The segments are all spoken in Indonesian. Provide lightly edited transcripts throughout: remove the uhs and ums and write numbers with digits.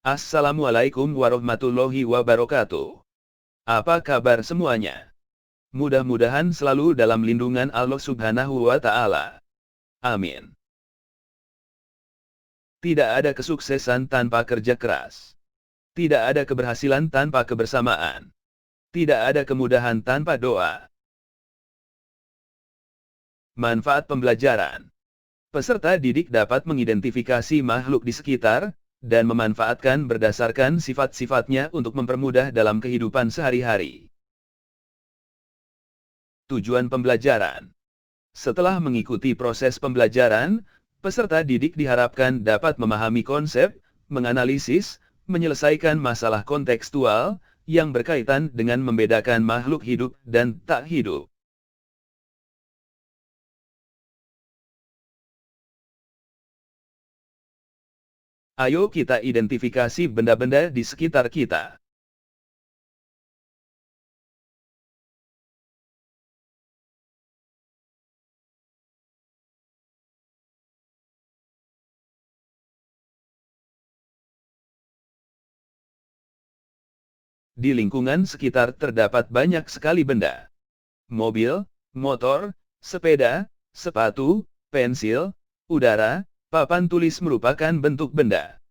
Assalamualaikum warahmatullahi wabarakatuh. Apa kabar semuanya? Mudah-mudahan selalu dalam lindungan Allah Subhanahu wa Ta'ala. Amin. Tidak ada kesuksesan tanpa kerja keras. Tidak ada keberhasilan tanpa kebersamaan. Tidak ada kemudahan tanpa doa. Manfaat pembelajaran. Peserta didik dapat mengidentifikasi makhluk di sekitar, dan memanfaatkan berdasarkan sifat-sifatnya untuk mempermudah dalam kehidupan sehari-hari. Tujuan pembelajaran. Setelah mengikuti proses pembelajaran, peserta didik diharapkan dapat memahami konsep, menganalisis, menyelesaikan masalah kontekstual, yang berkaitan dengan membedakan makhluk hidup dan tak hidup. Ayo kita identifikasi benda-benda di sekitar kita. Di lingkungan sekitar terdapat banyak sekali benda. Mobil, motor, sepeda, sepatu, pensil, udara, papan tulis merupakan bentuk benda.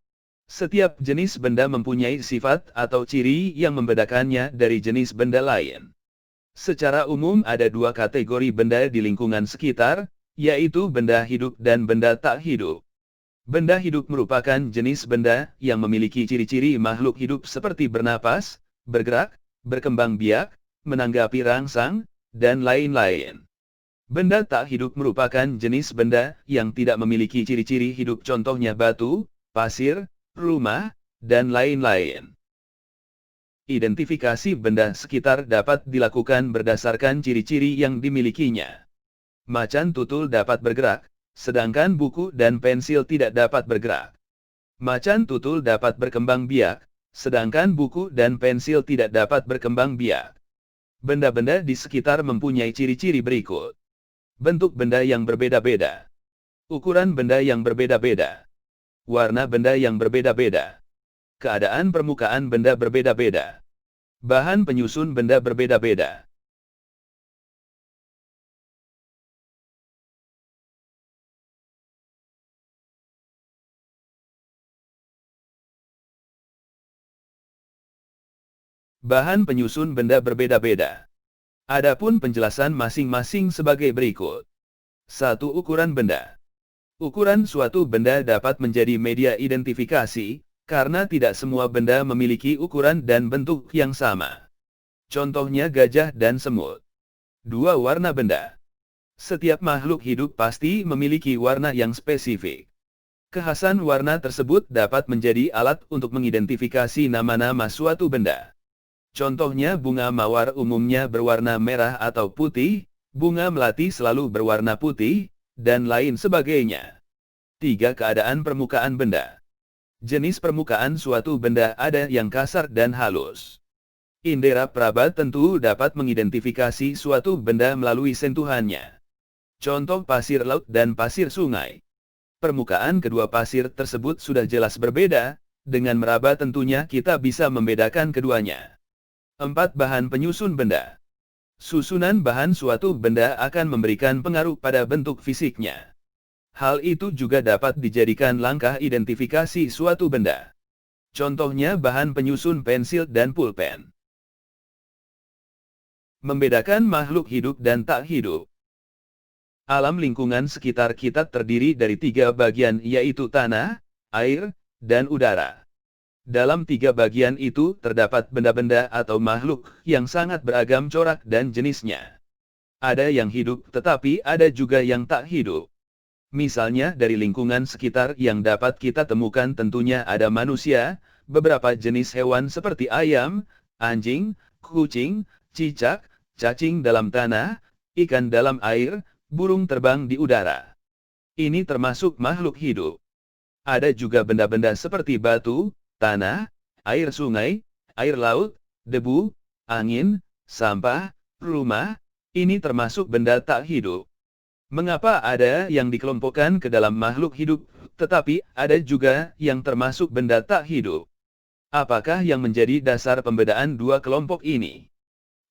Setiap jenis benda mempunyai sifat atau ciri yang membedakannya dari jenis benda lain. Secara umum ada dua kategori benda di lingkungan sekitar, yaitu benda hidup dan benda tak hidup. Benda hidup merupakan jenis benda yang memiliki ciri-ciri makhluk hidup seperti bernapas, bergerak, berkembang biak, menanggapi rangsang, dan lain-lain. Benda tak hidup merupakan jenis benda yang tidak memiliki ciri-ciri hidup, contohnya batu, pasir, rumah, dan lain-lain. Identifikasi benda sekitar dapat dilakukan berdasarkan ciri-ciri yang dimilikinya. Macan tutul dapat bergerak, sedangkan buku dan pensil tidak dapat bergerak. Macan tutul dapat berkembang biak, sedangkan buku dan pensil tidak dapat berkembang biak. Benda-benda di sekitar mempunyai ciri-ciri berikut. Bentuk benda yang berbeda-beda. Ukuran benda yang berbeda-beda. Warna benda yang berbeda-beda. Keadaan permukaan benda berbeda-beda. Bahan penyusun benda berbeda-beda. Bahan penyusun benda berbeda-beda. Adapun penjelasan masing-masing sebagai berikut. 1. Ukuran benda. Ukuran suatu benda dapat menjadi media identifikasi, karena tidak semua benda memiliki ukuran dan bentuk yang sama. Contohnya gajah dan semut. 2. Warna benda. Setiap makhluk hidup pasti memiliki warna yang spesifik. Kekhasan warna tersebut dapat menjadi alat untuk mengidentifikasi nama-nama suatu benda. Contohnya bunga mawar umumnya berwarna merah atau putih, bunga melati selalu berwarna putih, dan lain sebagainya. 3. Keadaan permukaan benda. Jenis permukaan suatu benda ada yang kasar dan halus. Indera peraba tentu dapat mengidentifikasi suatu benda melalui sentuhannya. Contoh pasir laut dan pasir sungai. Permukaan kedua pasir tersebut sudah jelas berbeda, dengan meraba tentunya kita bisa membedakan keduanya. 4. Bahan penyusun benda. Susunan bahan suatu benda akan memberikan pengaruh pada bentuk fisiknya. Hal itu juga dapat dijadikan langkah identifikasi suatu benda. Contohnya bahan penyusun pensil dan pulpen. Membedakan makhluk hidup dan tak hidup. Alam lingkungan sekitar kita terdiri dari 3 bagian, yaitu tanah, air, dan udara. Dalam 3 bagian itu terdapat benda-benda atau makhluk yang sangat beragam corak dan jenisnya. Ada yang hidup tetapi ada juga yang tak hidup. Misalnya dari lingkungan sekitar yang dapat kita temukan tentunya ada manusia, beberapa jenis hewan seperti ayam, anjing, kucing, cicak, cacing dalam tanah, ikan dalam air, burung terbang di udara. Ini termasuk makhluk hidup. Ada juga benda-benda seperti batu, tanah, air sungai, air laut, debu, angin, sampah, rumah, ini termasuk benda tak hidup. Mengapa ada yang dikelompokkan ke dalam makhluk hidup, tetapi ada juga yang termasuk benda tak hidup? Apakah yang menjadi dasar pembedaan dua kelompok ini?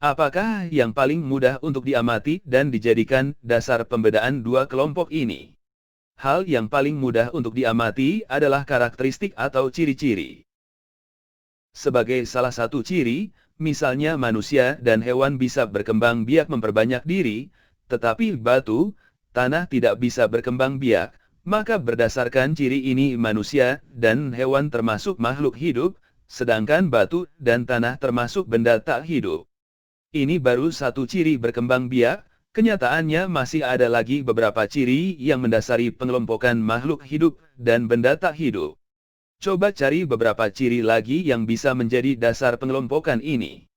Apakah yang paling mudah untuk diamati dan dijadikan dasar pembedaan dua kelompok ini? Hal yang paling mudah untuk diamati adalah karakteristik atau ciri-ciri. Sebagai salah satu ciri, misalnya manusia dan hewan bisa berkembang biak memperbanyak diri, tetapi batu, tanah tidak bisa berkembang biak, maka berdasarkan ciri ini manusia dan hewan termasuk makhluk hidup, sedangkan batu dan tanah termasuk benda tak hidup. Ini baru satu ciri berkembang biak, kenyataannya masih ada lagi beberapa ciri yang mendasari pengelompokan makhluk hidup dan benda tak hidup. Coba cari beberapa ciri lagi yang bisa menjadi dasar pengelompokan ini.